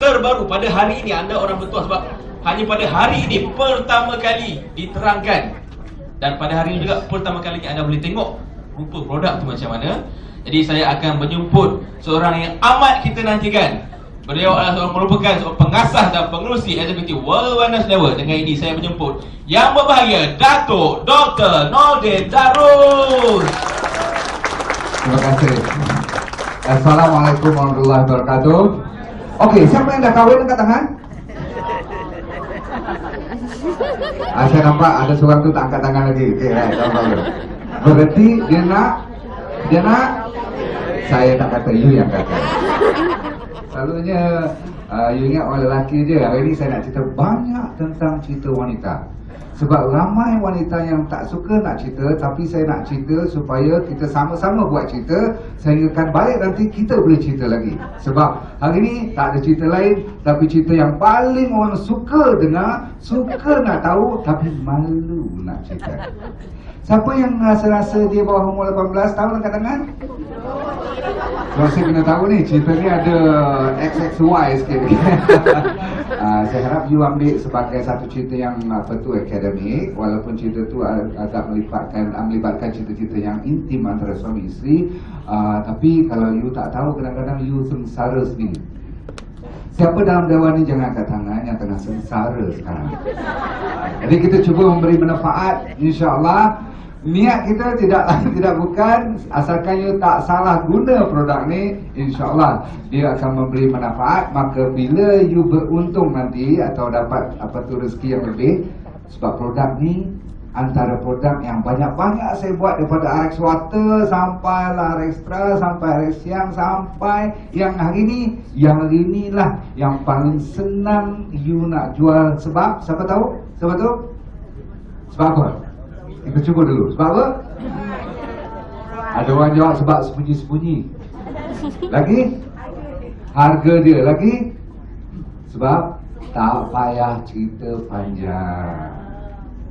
terbaru pada hari ini. Anda orang bertuah sebab hanya pada hari ini pertama kali diterangkan, dan pada hari ini juga pertama kali anda boleh tengok rupa produk tu macam mana. Jadi saya akan menjemput seorang yang amat kita nantikan. Beliau adalah merupakan seorang pengasas dan pengerusi eksekutif World Wellness Network. Dengan ini saya menjemput yang berbahagia Datuk Dr. Nordin Darus. Terima kasih. Assalamualaikum warahmatullahi wabarakatuh. Okey, siapa yang dah kahwin angkat tangan? Saya nampak ada seorang tu tak angkat tangan lagi. Okey, right, tak apa. Berarti dia nak saya tak kata, you yang kata. Selalunya you ingat orang lelaki je. Hari ni saya nak cerita banyak tentang cerita wanita. Sebab ramai wanita yang tak suka nak cerita, tapi saya nak cerita supaya kita sama-sama buat cerita sehingga kan baik nanti kita boleh cerita lagi. Sebab hari ni tak ada cerita lain, tapi cerita yang paling orang suka dengar, suka nak tahu, tapi malu nak cerita. Siapa yang rasa-rasa dia bawah umur 18 tahun angkat tangan? Saya kena tahu ni, cerita ni ada XXY sikit. Saya harap you ambil sebagai satu cerita yang akademik, walaupun cerita tu agak melibatkan cerita-cerita yang intim antara suami isteri. Tapi kalau you tak tahu, kadang-kadang you sengsara sendiri. Siapa dalam dewan ni jangan angkat tangan yang tengah sengsara sekarang. Jadi kita cuba memberi manfaat, insya-Allah. Niat kita tidak bukan asalkan you tak salah guna produk ni, insya-Allah dia akan memberi manfaat. Maka bila you beruntung nanti atau dapat rezeki yang lebih, sebab produk ni antara produk yang banyak-banyak saya buat, daripada RX Water sampai RX Extra sampai RX Siang sampai yang hari ni lah yang paling senang you nak jual. Sebab siapa tahu? Sebab apa? Kita cuba dulu. Sebab apa? Ada orang jawab sebab sembunyi-sembunyi. Lagi? Harga dia. Lagi? Sebab tak payah cerita panjang.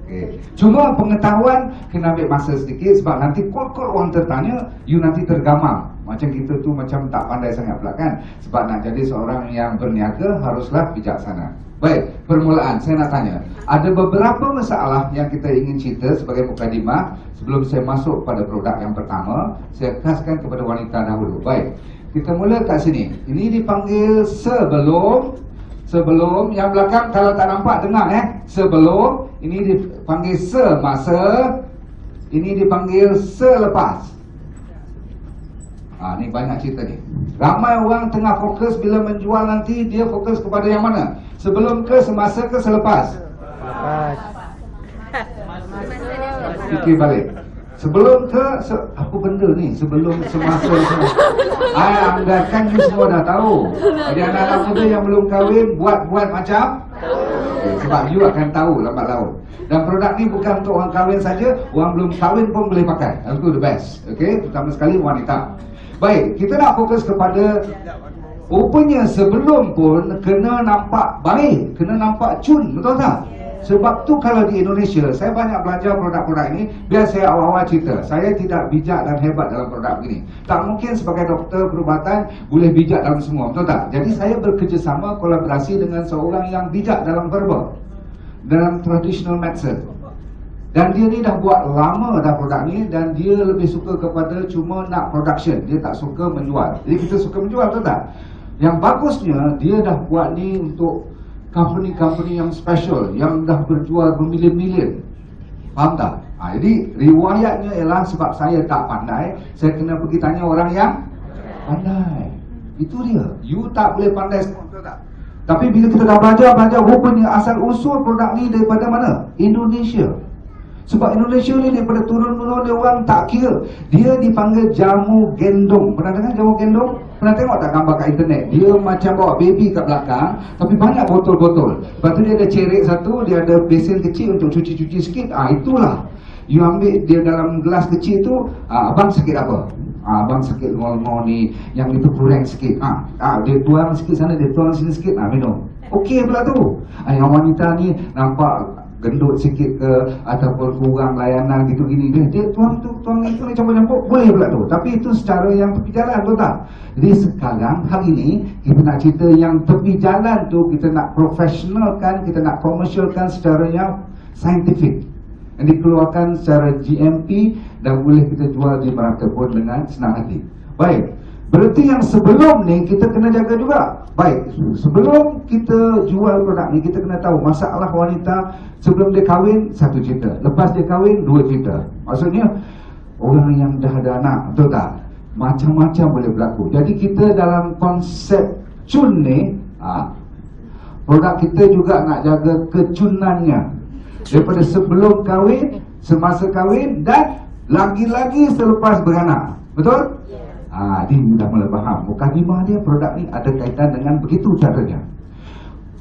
Okay. Cuma pengetahuan kena ambil masa sedikit, sebab nanti kod-kod orang tertanya, you nanti tergamam. Macam kita tu macam tak pandai sangat pula kan. Sebab nak jadi seorang yang berniaga haruslah bijaksana. Baik, permulaan saya nak tanya, ada beberapa masalah yang kita ingin cerita sebagai mukadimah. Sebelum saya masuk pada produk yang pertama, saya khaskan kepada wanita dahulu. Baik, kita mula kat sini. Ini dipanggil sebelum yang belakang kalau tak nampak dengar sebelum. Ini dipanggil semasa. Ini dipanggil selepas. Ni banyak cerita ni. Ramai orang tengah fokus bila menjual nanti, dia fokus kepada yang mana? Sebelum ke, semasa ke, selepas? Fikir balik. Sebelum ke, apa benda ni? Sebelum, semasa. Anggakan ni semua dah tahu. Jadi anak-anak muda yang belum kahwin, buat macam sebab you akan tahu lambat laun. Dan produk ni bukan untuk orang kahwin saja, orang belum kahwin pun boleh pakai. Itu the best. Okey, terutama sekali wanita. Baik, kita nak fokus kepada rupanya sebelum pun kena nampak baik, kena nampak cun, betul tak? Sebab tu kalau di Indonesia, saya banyak belajar produk-produk ini. Biar saya awal-awal cerita, saya tidak bijak dan hebat dalam produk begini. Tak mungkin sebagai doktor perubatan boleh bijak dalam semua, betul tak? Jadi saya bekerjasama, kolaborasi dengan seorang yang bijak dalam verbal, dalam traditional medicine. Dan dia ni dah buat lama dah produk ni, dan dia lebih suka kepada cuma nak production, dia tak suka menjual. Jadi kita suka menjual, betul tak? Yang bagusnya dia dah buat ni untuk company yang special, yang dah berjual bermilion-milion. Faham tak? Jadi riwayatnya ialah sebab saya tak pandai, saya kena pergi tanya orang yang pandai. Itu dia. You tak boleh pandai semua, betul tak? Tapi bila kita dah belajar, rupanya asal usul produk ni daripada mana? Indonesia. Sebab Indonesia ni daripada turun-menurun dia orang tak kira. Dia dipanggil jamu gendong. Pernah dengar jamu gendong? Pernah tengok tak gambar kat internet? Dia macam bawa baby kat belakang, tapi banyak botol-botol. Lepas tu dia ada cerik satu, dia ada besen kecil untuk cuci-cuci sikit. Itulah. You ambil dia dalam gelas kecil tu, abang sakit apa? Abang sakit ngol-ngol ni, yang itu kurang sikit. Dia tuang sikit sana, dia tuang sini sikit, minum. Okey pula tu. Yang wanita ni nampak gendut sikit ke, ataupun kurang layanan gitu gini, dia tuang itu ni campur-campur, boleh pula tu. Tapi itu secara yang tepi jalan, betul tak? Jadi sekarang, hari ini kita nak cerita yang tepi jalan tu, kita nak profesionalkan, kita nak komersialkan secara yang saintifik, yang dikeluarkan secara GMP dan boleh kita jual di merata pun dengan senang hati. Baik, berarti yang sebelum ni kita kena jaga juga. Baik, sebelum kita jual produk ni, kita kena tahu masalah wanita sebelum dia kahwin, satu cerita. Lepas dia kahwin, dua cerita. Maksudnya, orang yang dah ada anak, betul tak? Macam-macam boleh berlaku. Jadi kita dalam konsep cun ni, produk kita juga nak jaga kecunannya. Daripada sebelum kahwin, semasa kahwin dan lagi-lagi selepas beranak. Betul? Dia dah mula faham. Mukadimah dia, produk ni ada kaitan dengan begitu caranya.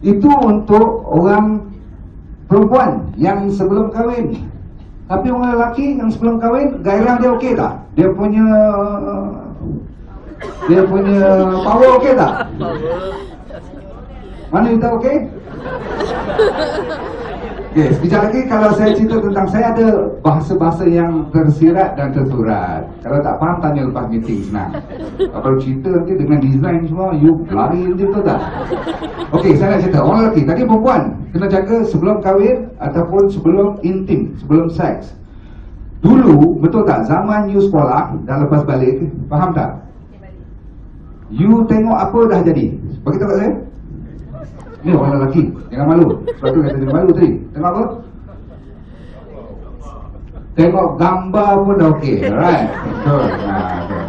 Itu untuk orang perempuan yang sebelum kahwin. Tapi orang lelaki yang sebelum kahwin, gairah dia okey tak? Dia punya power okey tak? Mana you tahu okey? Okay, sekejap lagi kalau saya cerita tentang, saya ada bahasa-bahasa yang tersirat dan tersurat. Kalau tak faham, tanya lepas meeting, senang. Kalau cerita nanti dengan design semua, you lari nanti, betul tak? Okey, saya nak cerita. Orang lelaki, tadi perempuan kena jaga sebelum kahwin ataupun sebelum intim, sebelum seks. Dulu, betul tak? Zaman you sekolah dan lepas balik, faham tak? You tengok apa dah jadi. Bagi tahu kat saya. Ni orang lelaki, jangan malu. Sebab tu kata jangan malu tadi. Tengok apa? Tengok gambar pun dah okey, alright? Betul. Okay.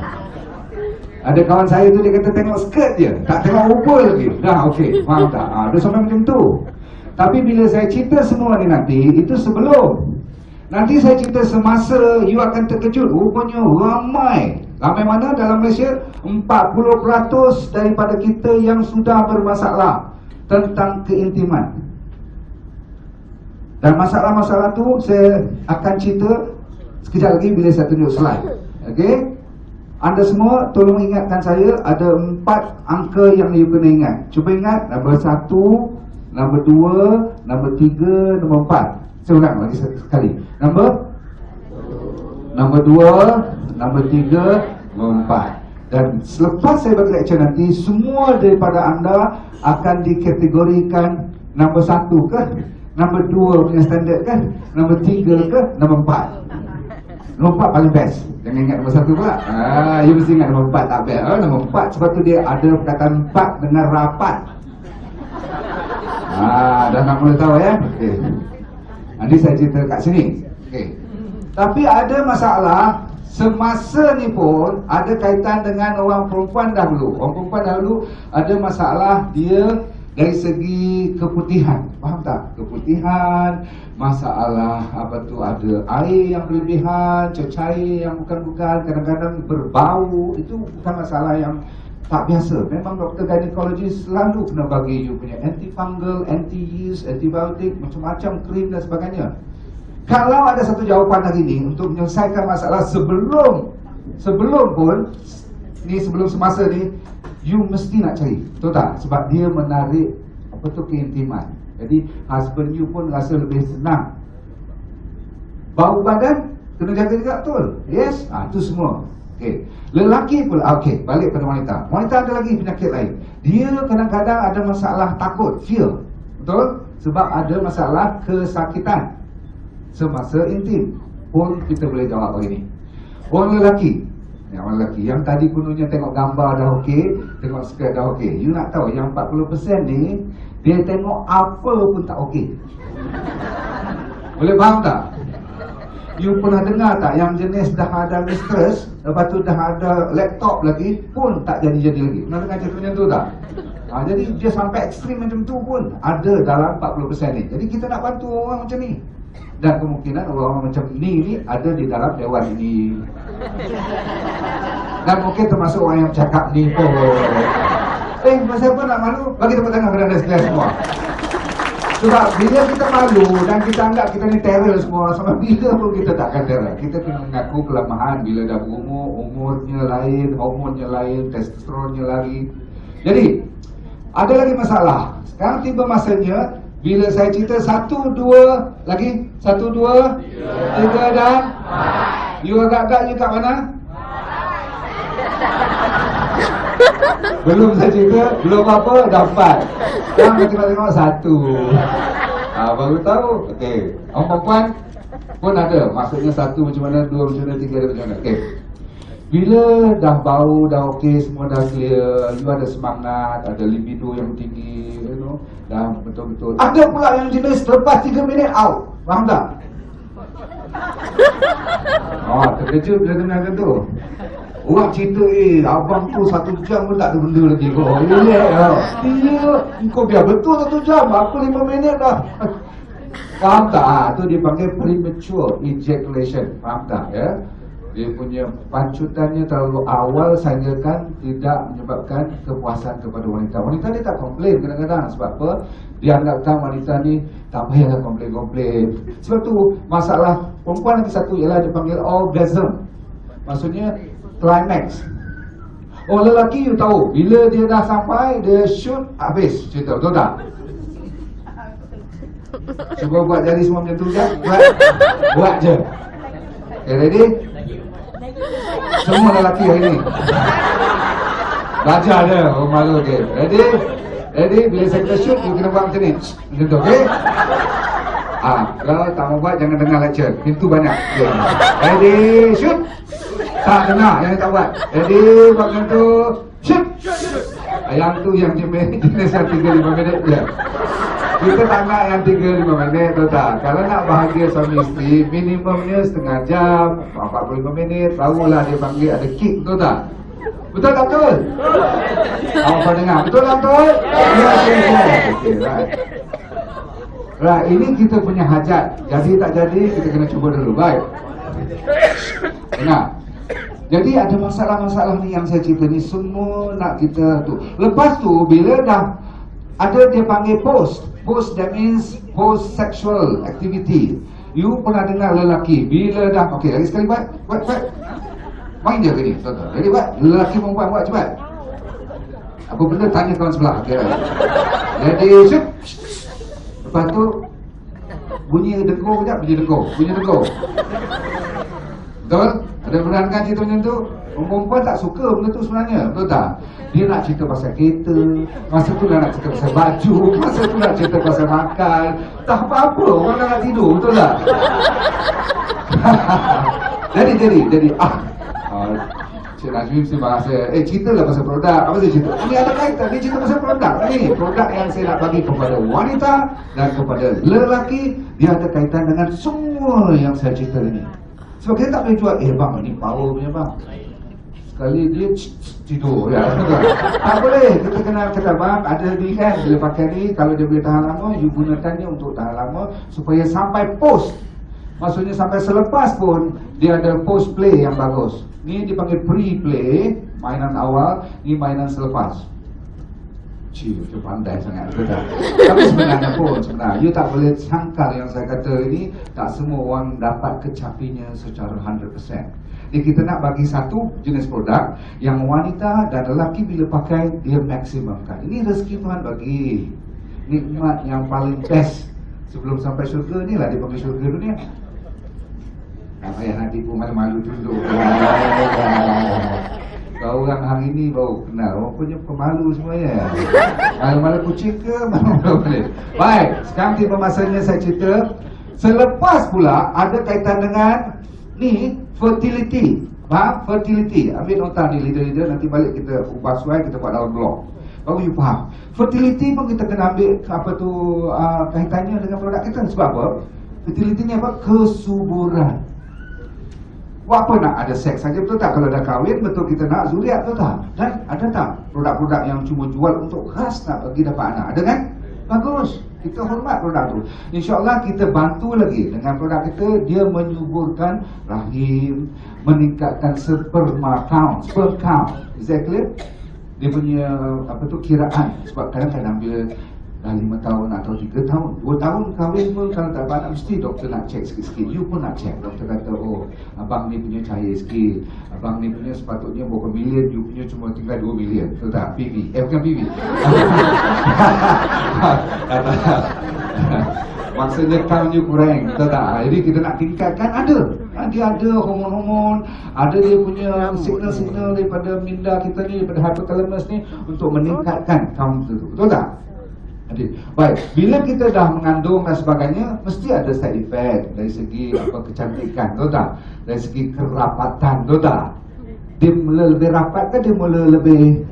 Ada kawan saya tu dia kata tengok skirt je, tak tengok rupa lagi. Dah okey, faham tak? Dia sampai macam tu. Tapi bila saya cerita semua ni nanti, itu sebelum. Nanti saya cerita semasa, you akan terkejut. Rupanya ramai mana dalam Malaysia 40% daripada kita yang sudah bermasalah tentang keintiman. Dan masalah-masalah tu saya akan cerita sekejap lagi bila saya tunjuk slide. Okey? Anda semua tolong ingatkan saya, ada 4 angka yang you kena ingat. Cuba ingat, nombor 1, nombor 2, nombor 3, nombor 4. Saya ulang lagi sekali. Nombor 2, nombor 3, nombor 4. Dan selepas saya bagi lecture nanti, semua daripada anda akan dikategorikan nombor 1 ke, nombor 2 punya standard ke, nombor 3 ke, nombor 4. Nombor 4 paling best. Jangan ingat nombor 1 pula. You mesti ingat nombor 4 tak best. Nombor 4 sebab tu dia ada perkataan 4 dengan rapat. Dah nak mula tahu ya. Okay. Nanti saya cerita kat sini. Okay. Tapi ada masalah. Semasa ni pun ada kaitan dengan orang perempuan dahulu. Orang perempuan dahulu ada masalah dia dari segi keputihan. Faham tak? Keputihan, masalah apa tu, ada air yang berlebihan, cecair yang bukan-bukan, kadang-kadang berbau. Itu bukan masalah yang tak biasa. Memang doktor gynecologist selalu kena bagi you punya antifungal, anti-yeast, antibiotik, macam-macam krim dan sebagainya. Kalau ada satu jawapan hari ini untuk menyelesaikan masalah sebelum pun ni, sebelum semasa ni, you mesti nak cari, betul tak? Sebab dia menarik apa tu, keintiman. Jadi husband you pun rasa lebih senang. Bau badan kena jaga juga, betul? Yes, itu semua. Okey. Lelaki pula, okey, balik pada wanita. Wanita ada lagi penyakit lain. Dia kadang-kadang ada masalah takut, fear. Betul? Sebab ada masalah kesakitan semasa intim. Pun kita boleh jawab hari ni. Orang lelaki, yang tadi kononnya tengok gambar dah okey, tengok skirt dah okey. You nak tahu yang 40% ni, dia tengok apa pun tak okey. Boleh faham tak? You pernah dengar tak yang jenis dah ada mistress, lepas tu dah ada laptop lagi, pun tak jadi-jadi lagi? Pernah dengar cerita macam tu tak? Jadi dia sampai ekstrim macam tu pun ada dalam 40% ni. Jadi kita nak bantu orang macam ni. Dan kemungkinan orang-orang macam ini ada di dalam dewan ini. Dan mungkin termasuk orang yang cakap ni pun. Masa apa nak malu? Bagi tepuk tangan kepada anda sekalian semua. Sebab bila kita malu dan kita anggap kita ni terror semua, sampai bila pun kita takkan terror. Kita kena mengaku kelemahan bila dah berumur, umurnya lain, hormonnya lain, testosteronnya lagi. Jadi ada lagi masalah. Sekarang tiba masanya Bila saya cerita 1, 2, lagi 1, 2, 3 dan you agak-agak you kat mana? Belum saya cerita, belum apa, dah 4. Sekarang kita tengok 1. Baru tahu. Okey, orang perempuan pun ada. Maksudnya 1 macam mana, 2 macam mana, 3 macam mana. Okey. Bila dah bau, dah okey, semua dah clear, you ada semangat, ada libido yang tinggi, you know, dah betul-betul. Ada pula yang jenis lepas 3 minit out. Faham tak? Terkejut bila dengar kata tu. Orang cerita, abang tu 1 jam pun tak ada benda lagi kau. Kau biar betul 1 jam, aku 5 minit dah. Faham tak? Tu dia panggil premature ejaculation. Faham tak ya? Dia punya pancutannya terlalu awal sehingga kan tidak menyebabkan kepuasan kepada wanita. Wanita ni tak komplain kadang-kadang. Sebab apa? Dia anggapkan wanita ni tak payahlah komplain-komplain. Sebab tu masalah perempuan lagi satu ialah dia panggil orgasm. Maksudnya climax. Lelaki you tahu, bila dia dah sampai, dia shoot, habis cerita, betul tak? Cuba buat jari semua macam tu je. Buat je. Okay, ready? Semua lelaki hari ni belajar dia, malu. Okay, ready? Ready? Bila saya kata shoot, you kena buat macam ni. Macam tu, okay? Kalau tak mau buat, jangan dengar lecture. Pintu banyak. Okay. Ready? Shoot. Tak dengar, yang tak buat. Ready? Buat macam tu. Shoot. Yang tu yang jenis yang 3-5 minit je. Kita tak nak yang 3-5 minit, tahu tak? Kalau nak bahagia suami isteri, minimumnya setengah jam, 45 minit, barulah dia panggil ada kick, betul tak? Betul tak betul? Awak dengar, betul tak betul? Ya, okay, right. Right, ini kita punya hajat. Jadi tak jadi, kita kena cuba dulu, baik? Dengar. Jadi ada masalah-masalah ni yang saya cerita ni, semua nak kita tu. Lepas tu, bila dah ada dia panggil post. Post that means post sexual activity. You pernah dengar lelaki bila dah, okey lagi sekali buat. Main je ke ni? Betul. Jadi buat, lelaki perempuan buat cepat. Apa benda tanya kawan sebelah. Okey. Jadi shoot. Lepas tu bunyi dengkur kejap, bunyi dengkur. Betul? Ada pernah dengar cerita macam tu? Perempuan tak suka benda tu sebenarnya, betul tak? Dia nak cerita pasal kereta, masa tu nak cerita pasal baju, masa tu nak cerita pasal makan. Tak apa-apa, orang dah nak tidur, betul tak? Jadi Cik Najmi mesti marah saya. Ceritalah pasal produk. Apa saya cerita? Ini ada kaitan, dia cerita pasal produk. Ini produk yang saya nak bagi kepada wanita dan kepada lelaki. Dia ada kaitan dengan semua yang saya cerita ini. Sebab kita tak boleh jual, bang ini power punya bang. Sekali dia tidur ya. Tak boleh. Kita kena kata bang, ada ni kan, bila pakai ni, kalau dia boleh tahan lama, you gunakannya untuk tahan lama supaya sampai post. Maksudnya sampai selepas pun dia ada post play yang bagus. Ni dipanggil pre-play, mainan awal, ni mainan selepas. Itu pandai sangat, betul tak? Tapi sebenarnya pun, you tak boleh sangkal yang saya kata ini, tak semua orang dapat kecapinya secara 100%. Jadi kita nak bagi satu jenis produk yang wanita dan lelaki bila pakai, dia maksimumkan. Ini rezeki Tuhan bagi. Nikmat yang paling best. Sebelum sampai syurga ni lah, dia panggil syurga dunia. Tak payah nak tipu malu-malu tunduk. Kau orang hari ni baru kenal, orang punya pemalu semuanya. Malu-malu kucing ke malu-malu boleh. Baik, sekarang tiba masanya saya cerita. Selepas pula ada kaitan dengan ni, fertility. Faham? Fertility. Ambil nota ni leader-leader, nanti balik kita ubah suai, kita buat dalam blog. Baru you faham. Fertility pun kita kena ambil apa tu kaitannya dengan produk kita. Sebab apa? Fertility ni apa? Kesuburan. Buat apa nak ada seks saja, betul tak? Kalau dah kahwin, betul kita nak zuriat, betul tak? Dan ada tak produk-produk yang cuma jual untuk khas nak bagi dapat anak? Ada kan? Bagus. Kita hormat produk tu. InsyaAllah kita bantu lagi dengan produk kita. Dia menyuburkan rahim, meningkatkan sperm count. Is that clear? Dia punya apa tu kiraan. Sebab kadang-kadang bila dah 5 tahun atau 3 tahun 2 tahun kahwin pun, kalau tak dapat anak, mesti doktor nak cek sikit-sikit. You pun nak cek. Doktor kata, abang ni punya cahaya sikit, abang ni punya sepatutnya berapa million, you punya cuma tinggal 2 million. Betul tak? PV. Bukan PV. Maksudnya count-nya kurang, betul tak? Jadi kita nak tingkatkan, ada. Dia ada hormon-hormon, ada dia punya signal-signal daripada minda kita ni, daripada hypothalamus ni untuk meningkatkan count itu, betul tak? Jadi, baik, bila kita dah mengandung dan sebagainya, mesti ada side effect dari segi apa kecantikan, betul tak? Dari segi kerapatan, betul tak? Dia mula lebih rapat ke dia mula lebih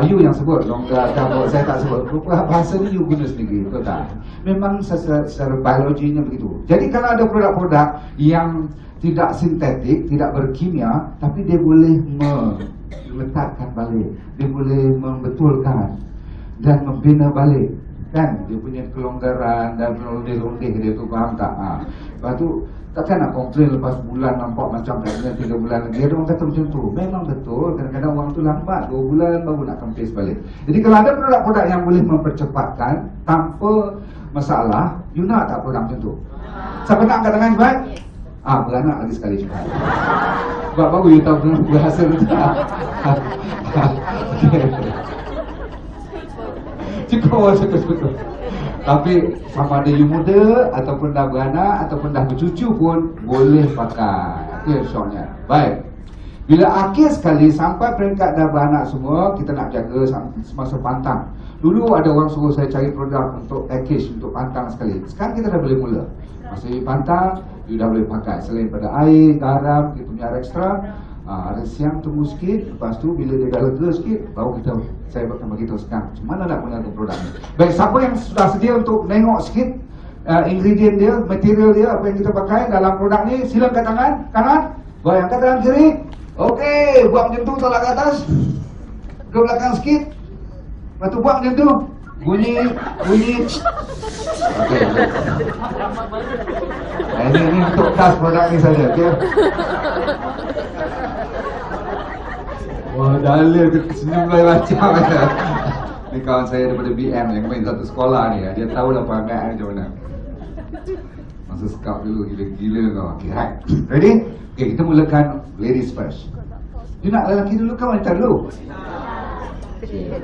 you yang sebut, kalau saya tak sebut. Bahasa ni you guna sendiri, betul tak? Memang secara biologinya begitu. Jadi kalau ada produk-produk yang tidak sintetik, tidak berkimia, tapi dia boleh meletakkan balik, dia boleh membetulkan dan membina balik, kan? Dia punya kelonggaran dan londeh-londeh dia tu, faham tak? Lepas tu takkan nak komplain lepas bulan nampak macam pregnant 3 bulan lagi. Ada orang kata macam tu. Memang betul, kadang-kadang orang tu lambat 2 bulan baru nak kempis balik. Jadi kalau ada produk-produk yang boleh mempercepatkan tanpa masalah, you nak tak produk macam tu? Siapa nak angkat tangan cepat? Beranak lagi sekali cepat. Sebab baru you tahu berhasil tak? Cukup. Tapi sama ada you muda ataupun dah beranak ataupun dah bercucu pun boleh pakai. Itu yang syoknya. Baik. Bila akhir sekali sampai peringkat dah beranak semua, kita nak jaga semasa pantang. Dulu ada orang suruh saya cari produk untuk package untuk pantang sekali. Sekarang kita dah boleh mula. Masa you pantang, you dah boleh pakai. Selain pada air, garam, kita punya ekstra. Ada siang tunggu sikit. Lepas tu bila dia dah lega sikit, baru saya akan beritahu sekarang macam mana nak gunakan produk ni. Baik, siapa yang sudah sedia untuk tengok sikit ingredient dia, material dia, apa yang kita pakai dalam produk ni, sila angkat tangan kanan. Baik, angkat tangan kiri. Okey, buat macam tu, tolak ke atas, ke belakang sikit. Lepas tu buat macam tu, bunyi. Okey. Ini untuk khas produk ni saja, okey. Wah, dalil senyum lain macam mana. Ni kawan saya daripada BM yang main satu sekolah ni, dia tahu lah perangai macam mana. Masa scout dulu gila-gila kau. Okay, right. Ready? Okay, kita mulakan ladies first. You nak lelaki dulu ke wanita dulu? Okay.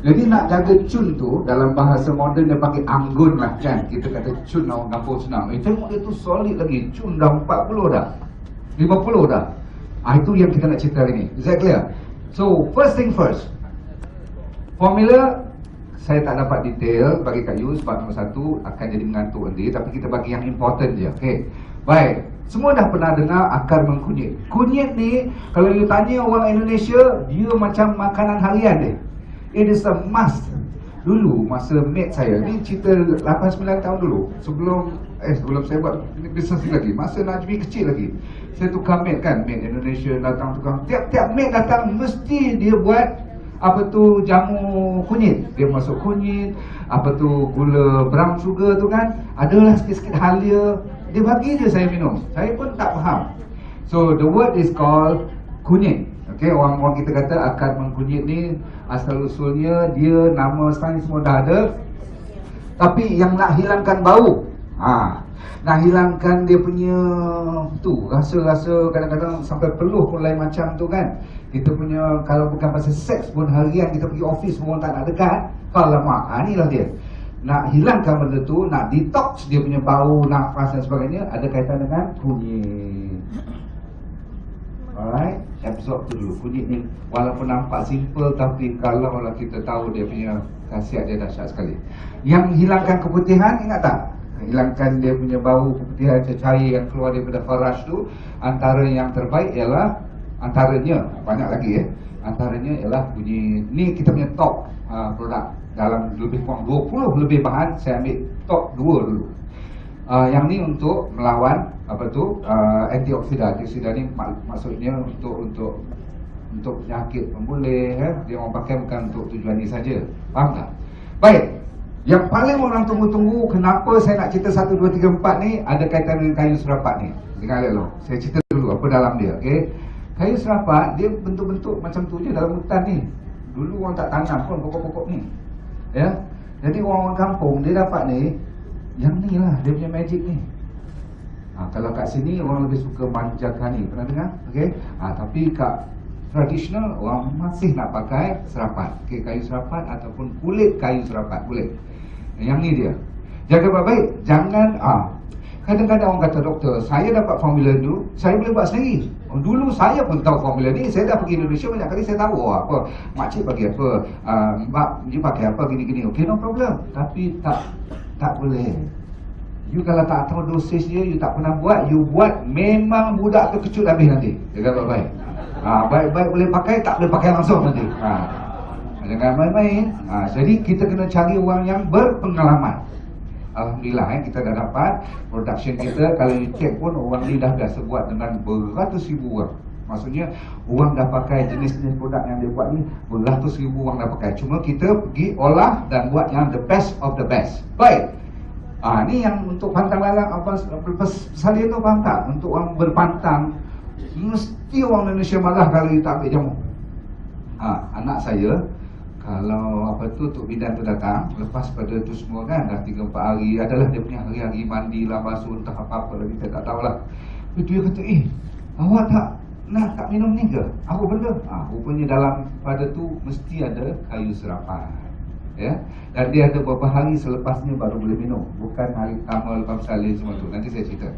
Jadi nak jaga cun tu, dalam bahasa moden dia panggil anggun lah kan. Kita kata cun orang kampung senang. Tengok dia tu solid lagi. Cun dah 40 dah, 50 dah. Itu yang kita nak cerita hari ni. Is that clear? So, first thing first, formula saya tak dapat detail bagi kat you sebab nombor 1 akan jadi mengantuk nanti. Tapi kita bagi yang important je. Okay. Baik. Semua dah pernah dengar akar mengkunyit. Kunyit ni, kalau you tanya orang Indonesia, dia macam makanan harian dia. It is a must. Dulu masa mate saya, ni cerita 8-9 tahun dulu, sebelum saya buat bisnes ni lagi, masa Najmi kecil lagi, saya tukar mate kan, mate Indonesia datang tukar. Tiap-tiap mate datang mesti dia buat apa tu jamu kunyit. Dia masuk kunyit, apa tu gula brown sugar tu kan, adalah sikit-sikit halia. Dia bagi je saya minum. Saya pun tak faham. So the word is called kunyit. Okay, orang-orang kita kata akar mengkunyit ni asal usulnya dia nama sains semua dah ada. Tapi yang nak hilangkan bau, nak hilangkan dia punya tu rasa-rasa kadang-kadang sampai peluh pun lain macam tu kan. Kita punya kalau bukan pasal seks pun harian kita pergi office pun tak nak dekat. Alamak, inilah dia. Nak hilangkan benda tu, nak detox dia punya bau, nafas dan sebagainya, ada kaitan dengan kunyit. Alright, absorb tu dulu. Kunyit ni walaupun nampak simple, tapi kalau kita tahu dia punya khasiat dia dahsyat sekali. Yang hilangkan keputihan, ingat tak? Hilangkan dia punya bau keputihan cair yang keluar daripada farash tu, antara yang terbaik ialah, antaranya, banyak lagi antaranya ialah kunyit. Ni kita punya top produk. Dalam lebih kurang 20 lebih bahan, saya ambil top 2 dulu. Yang ni untuk melawan antioksidan. Antioksidan ni maksudnya untuk penyakit pembuluh. Dia orang pakai bukan untuk tujuan ni saja. Faham tak? Baik. Yang paling orang tunggu-tunggu, kenapa saya nak cerita 1, 2, 3, 4 ni ada kaitan dengan kayu serapat ni. Dengar elok. Saya cerita dulu apa dalam dia, okey. Kayu serapat dia bentuk-bentuk macam tu je dalam hutan ni. Dulu orang tak tanam pun pokok-pokok ni. Ya. Jadi orang-orang kampung dia dapat ni, yang ni lah dia punya magic ni. Kalau kat sini orang lebih suka manjakan ni, pernah dengar? Okey. Tapi kat tradisional orang masih nak pakai serapat, kayu serapat ataupun kulit kayu serapat, kulit. Yang ni dia. Jaga baik-baik, jangan kadang-kadang orang kata, doktor, saya dapat formula tu, saya boleh buat sendiri. Dulu saya pun tahu formula ni, saya dah pergi Indonesia banyak kali, saya tahu apa makcik bagi apa, mak dia pakai apa, gini-gini. Okay, no problem. Tapi tak boleh. You kalau tak tahu dosage dia, you tak pernah buat, you buat, memang budak tu kecut habis nanti. Jaga baik-baik. Baik-baik boleh pakai, tak boleh pakai langsung nanti. Jangan main-main. Jadi kita kena cari orang yang berpengalaman. Alhamdulillah kita dah dapat production kita. Kalau you check pun orang ni dah biasa buat dengan beratus ribu orang. Maksudnya orang dah pakai jenis-jenis produk yang dia buat ni, beratus ribu orang dah pakai. Cuma kita pergi olah dan buat yang the best of the best. Baik. Ni yang untuk pantang lalang apa salin tu, faham tak? Untuk orang berpantang, mesti orang Indonesia marah kalau dia tak ambil jamu. Anak saya, kalau Tok Bidan tu datang, lepas pada tu semua kan, dah 3-4 hari, adalah dia punya hari-hari mandi lah, basuh, entah apa-apa lagi, saya tak tahulah. Dia kata, awak tak minum ni ke? Apa benda? Rupanya dalam pada tu mesti ada kayu serapan. Ya, dan dia ada beberapa hari selepasnya baru boleh minum, bukan hari pertama lepas salin semua tu. Nanti saya cerita.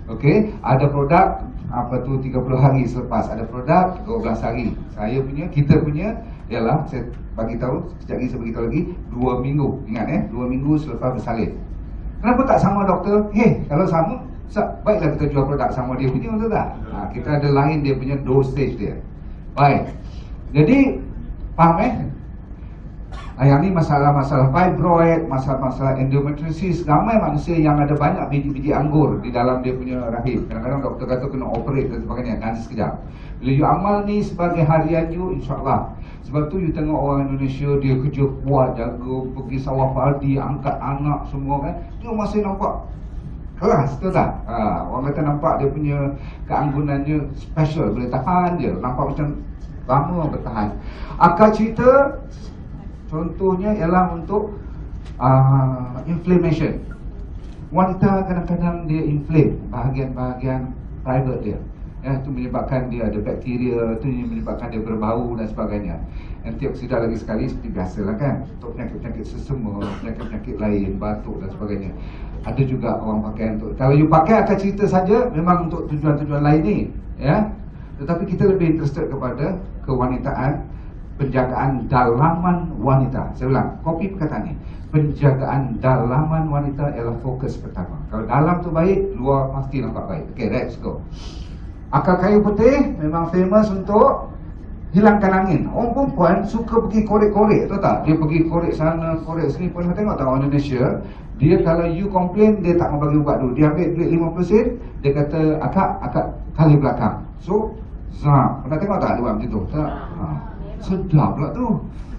Okey, ada produk 30 hari selepas, ada produk 12 hari. Kita punya ialah, saya bagi tahu sekejap lagi, saya bagi tahu lagi 2 minggu. Ingat 2 minggu selepas bersalin. Kenapa tak sama, doktor? Kalau sama, baiklah kita jual produk sama dia punya, betul tak? Kita ada lain dia punya dosage dia. Baik. Jadi faham yang ni masalah-masalah fibroid, masalah-masalah endometriosis. Ramai manusia yang ada banyak biji-biji anggur di dalam dia punya rahim. Kadang-kadang doktor kata kena operate dan sebagainya. Nanti sekejap. Bila you amal ni sebagai harian you, insyaAllah. Sebab tu you tengok orang Indonesia, dia kerja kuat, jaga, pergi sawah padi, angkat anak semua kan, dia masih nampak kelas, betul tak? Orang kata nampak dia punya keanggunannya special, boleh tahan je. Nampak macam lama bertahan. Akal cerita contohnya ialah untuk inflammation. Wanita kadang-kadang dia inflame bahagian-bahagian private dia. Itu menyebabkan dia ada bakteria, itu menyebabkan dia berbau dan sebagainya. Antioksidan lagi sekali seperti biasalah kan, untuk penyakit-penyakit sesama, penyakit-penyakit lain, batuk dan sebagainya. Ada juga orang pakai untuk, kalau you pakai akan cerita saja, memang untuk tujuan-tujuan lain ni, ya. Tetapi kita lebih interested kepada kewanitaan, penjagaan dalaman wanita. Saya ulang, kopi perkataan ni. Penjagaan dalaman wanita ialah fokus pertama. Kalau dalam tu baik, luar pasti nampak baik. Okay, let's go. Akar kayu putih memang famous untuk hilangkan angin. Orang perempuan suka pergi korek-korek, tahu tak? Dia pergi korek sana, korek sini. Pernah tengok tak orang Indonesia? Dia kalau you complain, dia tak mau bagi ubat dulu. Dia ambil duit 50 sen, dia kata akak kali belakang. So, pernah tengok tak dia buat macam tu? Tak? Sedap pula tu.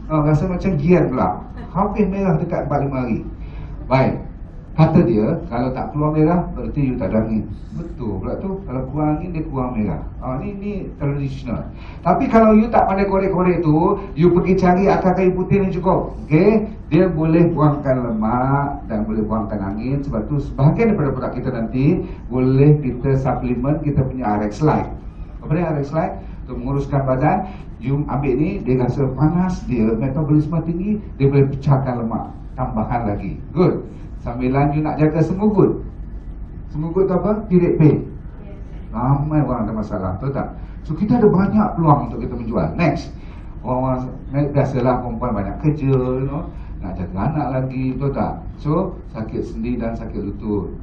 Rasa macam gian pula. Habis merah dekat 4-5 hari. Baik. Kata dia, kalau tak keluar merah, berarti you tak ada angin. Betul pula tu. Kalau keluar angin, dia keluar merah. Ni tradisional. Tapi kalau you tak pandai korek-korek tu, you pergi cari akar kayu putih ni cukup. Okay? Dia boleh buangkan lemak dan boleh buangkan angin. Sebab tu sebahagian daripada produk kita nanti boleh kita suplemen kita punya RX Lite. Apa dia RX Lite? Untuk menguruskan badan. You ambil ni, dia rasa panas, dia metabolisme tinggi, dia boleh pecahkan lemak tambahan lagi. Good. Sambilan you nak jaga semugut. Semugut tu apa? Period pain. Ramai orang ada masalah, betul tak? So kita ada banyak peluang untuk kita menjual. Next. Orang biasalah perempuan banyak kerja, nak jaga anak lagi, betul tak? So sakit sendi dan sakit lutut.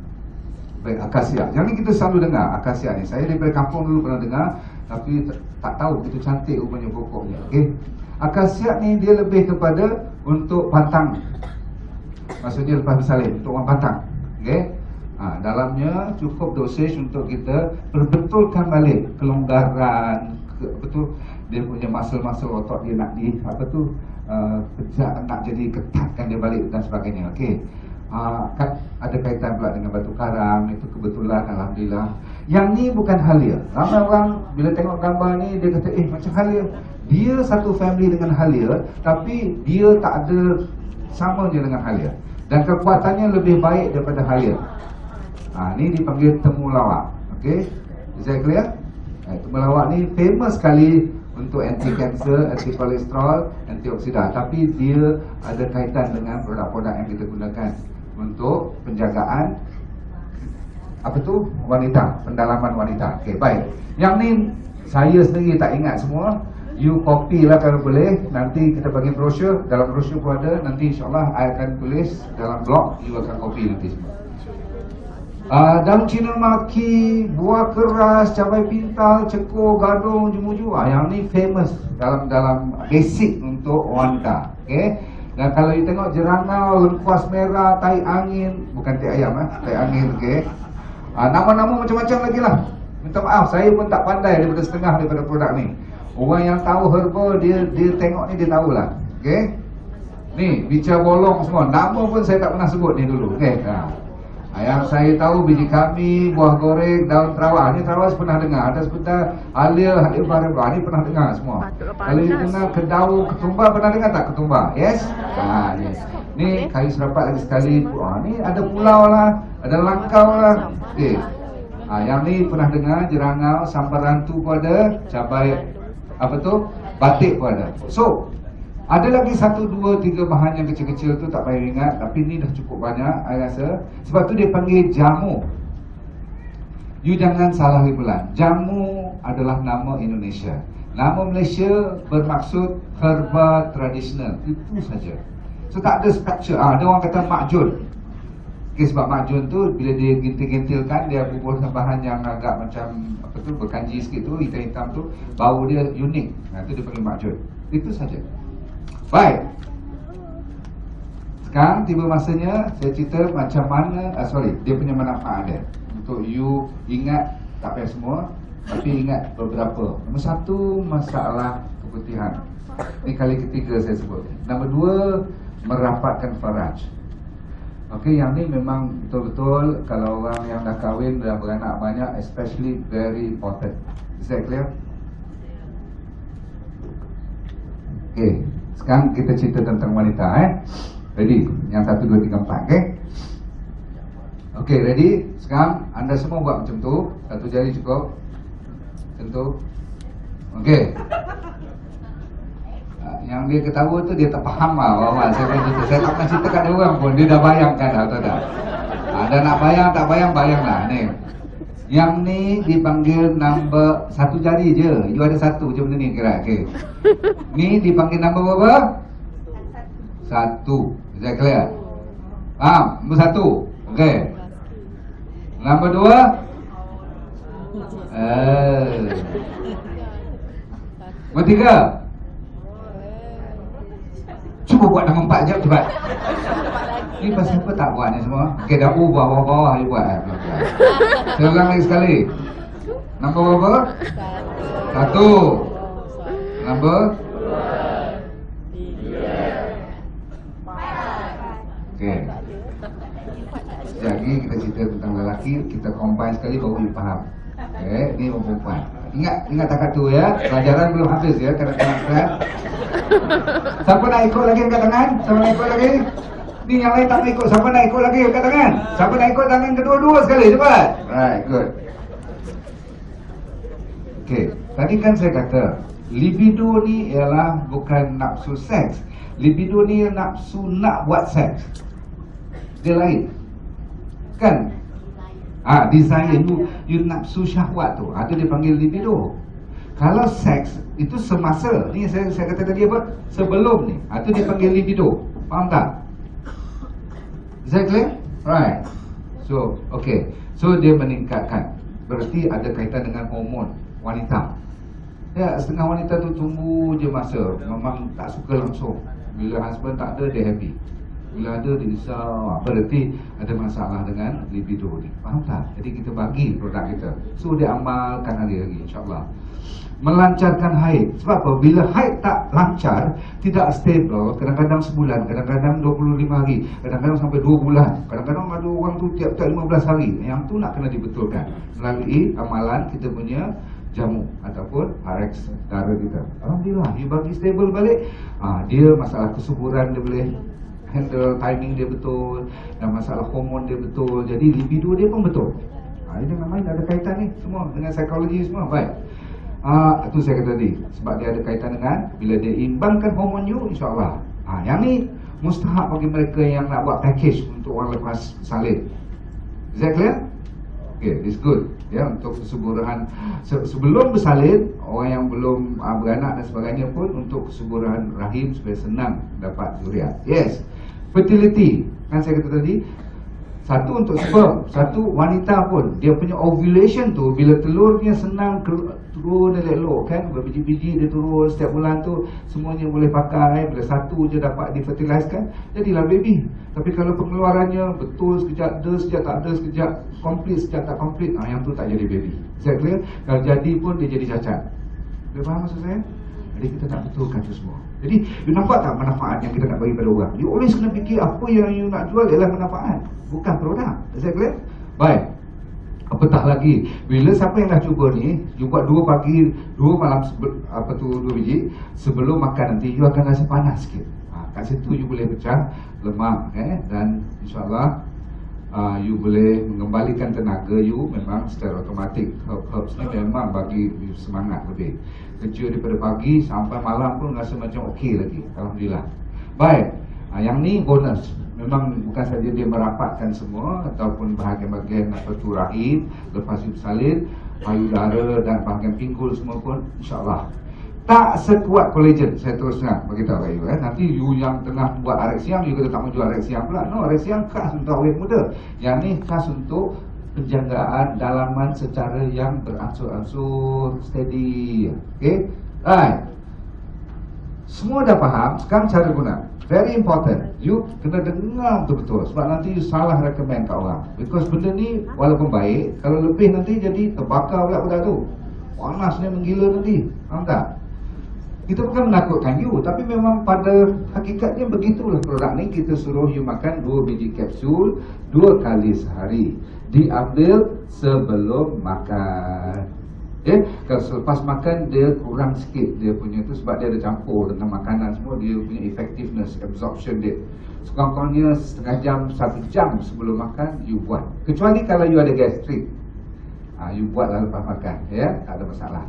Baik, akasia. Yang ni kita selalu dengar akasia ni. Saya daripada kampung dulu pernah dengar, tapi tak tahu begitu cantik rupanya pokoknya. Okey. Akasia ni dia lebih kepada untuk pantang. Maksudnya lepas bersalin, untuk orang pantang. Okey. Dalamnya cukup dosage untuk kita perbetulkan balik kelonggaran, betul dia punya muscle-muscle otot dia nak nak jadi ketatkan dia balik dan sebagainya. Okey. Ada kaitan pula dengan batu karang. Itu kebetulan, alhamdulillah. Yang ni bukan halia. Ramai orang bila tengok gambar ni, dia kata macam halia. Dia satu family dengan halia, tapi dia tak ada sama je dengan halia. Dan kekuatannya lebih baik daripada halia. Ni dipanggil temulawak. Okey, is that clear? Temulawak ni famous sekali untuk anti kanser, anti kolesterol, antioksidan. Tapi dia ada kaitan dengan produk-produk yang kita gunakan untuk penjagaan apa tu? Wanita, pendalaman wanita. Okey, baik. Yang ni saya sendiri tak ingat semua. You copy lah kalau boleh. Nanti kita bagi brosur. Dalam brosur pun ada. Nanti insyaAllah I akan tulis dalam blog. You akan copy nanti semua. Daun cina maki, buah keras, cabai pintal, cekur, gadung, jemuju. Yang ni famous dalam basic untuk wanita. Okay. Dan kalau you tengok jerangau, lengkuas merah, tai angin. Bukan tai ayam, tai angin. Okay. Nama-nama macam-macam lagi lah. Minta maaf, saya pun tak pandai daripada setengah daripada produk ni. Orang yang tahu herba, dia tengok ni dia tahulah. Okey. Ni bica bolong semua. Nama pun saya tak pernah sebut ni dulu. Okey. Yang saya tahu biji kami, buah goreng, daun terawal. Ni terawal pernah dengar. Ada sebentar halia barang. Ni pernah dengar semua. Kalau you dengar kedau, ketumbar pernah dengar tak ketumbar? Yes? Yes. Ni kayu serapat lagi sekali. Ni ada pulau lah, ada langkau lah. Okey. Yang ni pernah dengar jerangau, sambal rantu pun ada, cabai apa tu? Batik pun ada. So, ada lagi 1, 2, 3 bahan yang kecil-kecil tu tak payah ingat. Tapi ni dah cukup banyak, saya rasa. Sebab tu dia panggil jamu. You jangan salah bulan. Jamu adalah nama Indonesia. Nama Malaysia bermaksud herba tradisional. Itu saja. So tak ada structure. Ada orang kata makjun. Okay, sebab makjun tu bila dia gintil-gintilkan, dia bubuh bahan yang agak macam apa tu, berkanji sikit tu, hitam-hitam tu, bau dia unik. Itu dia panggil makjun. Itu saja. Baik. Sekarang tiba masanya saya cerita macam mana, dia punya manfaat dia. Untuk you ingat, tak payah semua, tapi ingat beberapa. Nombor 1, masalah keputihan. Ini kali ketiga saya sebut. Nombor 2, merapatkan faraj. Okey, yang ni memang betul-betul kalau orang yang dah kahwin, dah beranak banyak, especially very important. Is that clear? Okey, sekarang kita cerita tentang wanita. Ready? Yang 1, 2, 3, 4. Okey? Okey, ready? Sekarang anda semua buat macam tu. Satu jari cukup. Macam tu. Okey. Yang dia ketawa tu dia tak faham lah awal-awal. Saya tak pernah cerita kat dia orang pun. Dia dah bayangkan dah, atau tak? Ada nak bayang, tak bayang, bayang lah ni. Yang ni dipanggil number 1 jari je. You ada 1 je benda ni kira. Okay. Ni dipanggil number berapa? 1. Is that clear? Faham? Nombor 1. Okay. Nombor 2. Nombor 3. Cuba buat nombor 4 jap cepat. Ni pasal apa tak buat ni semua? Okey, dah bawah-bawah you buat. Saya ulang lagi sekali. Nombor berapa? 1. Nombor 2, 3, 4. Okey. Jadi kita cerita tentang lelaki, kita combine sekali baru you faham. Okey, ni orang perempuan. Ingat takat tu ya. Pelajaran belum habis ya, kadang-kadang. Siapa nak ikut lagi angkat tangan? Siapa nak ikut lagi? Ni yang lain tak nak ikut. Siapa nak ikut lagi angkat tangan? Siapa nak ikut tangan kedua-dua sekali? Cepat. Right, good. Okay, tadi kan saya kata libido ni ialah bukan nafsu seks. Libido ni nafsu nak buat seks. Dia lain. Kan? Desire you nafsu syahwat tu. Itu dia panggil libido. Kalau seks itu semasa. Ni saya kata tadi apa? Sebelum ni. Itu dia panggil libido. Faham tak? Is that clear? Right. So, okay. So dia meningkatkan. Berarti ada kaitan dengan hormon wanita. Ya, setengah wanita tu tunggu je masa. Memang tak suka langsung. Bila husband tak ada, dia happy. Bila ada, dia risau. Berarti ada masalah dengan libido ni. Faham tak? Jadi kita bagi produk kita. So dia amalkan hari-hari, insyaAllah. Melancarkan haid. Sebab apa? Bila haid tak lancar, tidak stable, kadang-kadang sebulan, kadang-kadang 25 hari, kadang-kadang sampai 2 bulan, kadang-kadang ada orang tu tiap-tiap 15 hari. Yang tu nak kena dibetulkan melalui amalan kita punya jamu ataupun RX darah kita. Alhamdulillah, dia bagi stable balik. Dia masalah kesuburan dia boleh handle, timing dia betul, dan masalah hormon dia betul. Jadi libido dia pun betul. Ini jangan main, ada kaitan ni semua dengan psikologi semua. Baik. Itu saya kata tadi, sebab dia ada kaitan dengan bila dia imbangkan hormon you, insyaAllah. Yang ni mustahak bagi mereka yang nak buat package untuk orang lepas salin. Is that clear? Okay, it's good. Ya, untuk kesuburan sebelum bersalin, orang yang belum beranak dan sebagainya pun untuk kesuburan rahim supaya senang dapat zuriat. Yes. Fertility, kan saya kata tadi, satu untuk sperm, satu wanita pun dia punya ovulation tu, bila telurnya senang turun elok-elok kan, berbiji-biji dia turun setiap bulan tu, semuanya boleh pakai. Bila satu je dapat difertilizekan, jadilah baby. Tapi kalau pengeluarannya betul sekejap ada, sekejap tak ada, sekejap complete, sekejap tak complete, yang tu tak jadi baby. Is that clear? Kalau jadi pun dia jadi cacat. Boleh faham maksud saya? Jadi kita nak betulkan tu semua. Jadi you nampak tak manfaat yang kita nak bagi pada orang? You always kena fikir apa yang you nak jual ialah manfaat, bukan produk. Is that clear? Baik. Apatah lagi, bila siapa yang dah cuba ni, you buat 2 pagi, 2 malam, 2 biji, sebelum makan nanti you akan rasa panas sikit. Kat situ you boleh pecah lemak, dan insyaAllah you boleh mengembalikan tenaga you memang secara automatik. Herbs ni memang bagi semangat lebih. Kerja daripada pagi sampai malam pun rasa macam okey lagi. Alhamdulillah. Baik, yang ni bonus. Memang bukan saja dia merapatkan semua ataupun bahagian-bahagian rahim lepas you bersalin, payudara dan bahagian pinggul semua pun insyaAllah tak sekuat collagen. Saya terus terang beritahu kat you, nanti you yang tengah buat arek siang, you kata tak mau jual arek siang pula. No, arek siang khas untuk awet muda. Yang ni khas untuk penjagaan dalaman secara yang beransur-ansur, steady. Okay? Right. Semua dah faham, sekarang cara guna. Very important. You kena dengar betul-betul, sebab nanti you salah recommend kat orang. Because benda ni walaupun baik, kalau lebih nanti jadi terbakar pula budak tu. Panasnya menggila nanti. Faham tak? Kita bukan menakutkan you, tapi memang pada hakikatnya begitulah produk ni. Kita suruh you makan 2 biji kapsul 2 kali sehari. Diambil sebelum makan. Kalau selepas makan dia kurang sikit dia punya tu, sebab dia ada campur dengan makanan semua, dia punya effectiveness, absorption dia. Sekurang-kurangnya setengah jam, 1 jam sebelum makan you buat. Kecuali kalau you ada gastrik, you buatlah lepas makan, tak ada masalah.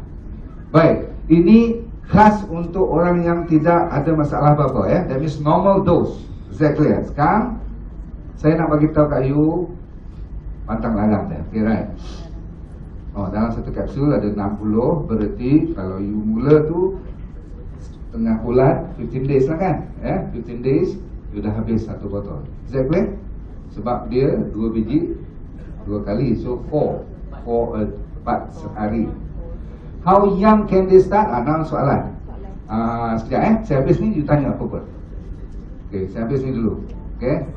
Baik, ini khas untuk orang yang tidak ada masalah apa-apa, That means normal dose. Exactly. Sekarang saya nak bagi tahu kat you pantang larang dia. Okay, right? Dalam satu kapsul ada 60, berarti kalau you mula tu tengah bulan 15 days lah kan, 15 days you dah habis 1 botol. Exactly. Sebab dia 2 biji 2 kali, so 4 sehari. How young can they start? Nah, soalan. Sekejap, saya habis ni you tanya apa-apa. Okay, saya habis ni dulu. Okay.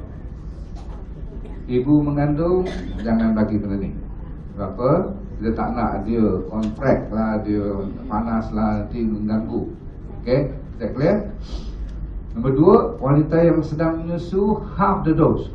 Ibu mengandung jangan bagi benda ni. Berapa? Dia tak nak dia contract lah, dia panas lah, nanti mengganggu. Okay, is that clear? Nombor 2, wanita yang sedang menyusu, half the dose.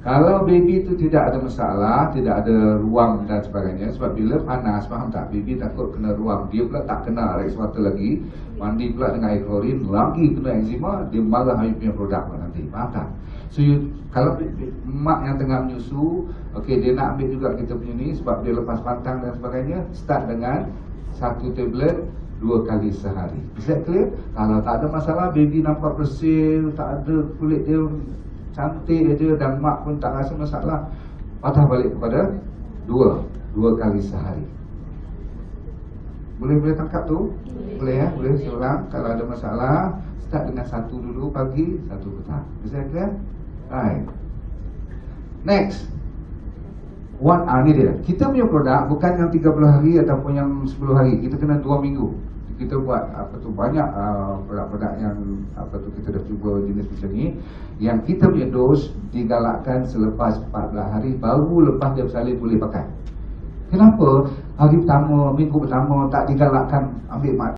Kalau baby tu tidak ada masalah, tidak ada ruam dan sebagainya, sebab bila panas, faham tak, baby takut kena ruam, dia pula tak kena air water lagi, mandi pula dengan air klorin, lagi kena eczema, dia malah you punya produk nanti, faham tak? So you, kalau mak yang tengah menyusu, okay, dia nak ambil juga kita punya ni sebab dia lepas pantang dan sebagainya, start dengan 1 tablet 2 kali sehari. Is that clear? Kalau tak ada masalah, baby nampak bersih, tak ada kulit dia cantik aja dan mak pun tak rasa masalah, patah balik kepada 2 kali sehari. Boleh tangkap tu? Boleh boleh seorang. Kalau ada masalah, start dengan 1 dulu pagi, 1 petang. Bisa clear? Right. Next. Ni dia. Kita punya produk bukan yang 30 hari ataupun yang 10 hari. Kita kena 2 minggu. Kita buat banyak produk-produk yang kita dah cuba jenis macam ni. Yang kita punya dos digalakkan selepas 14 hari, baru lepas dia bersalin boleh pakai. Kenapa hari pertama, minggu pertama tak digalakkan ambil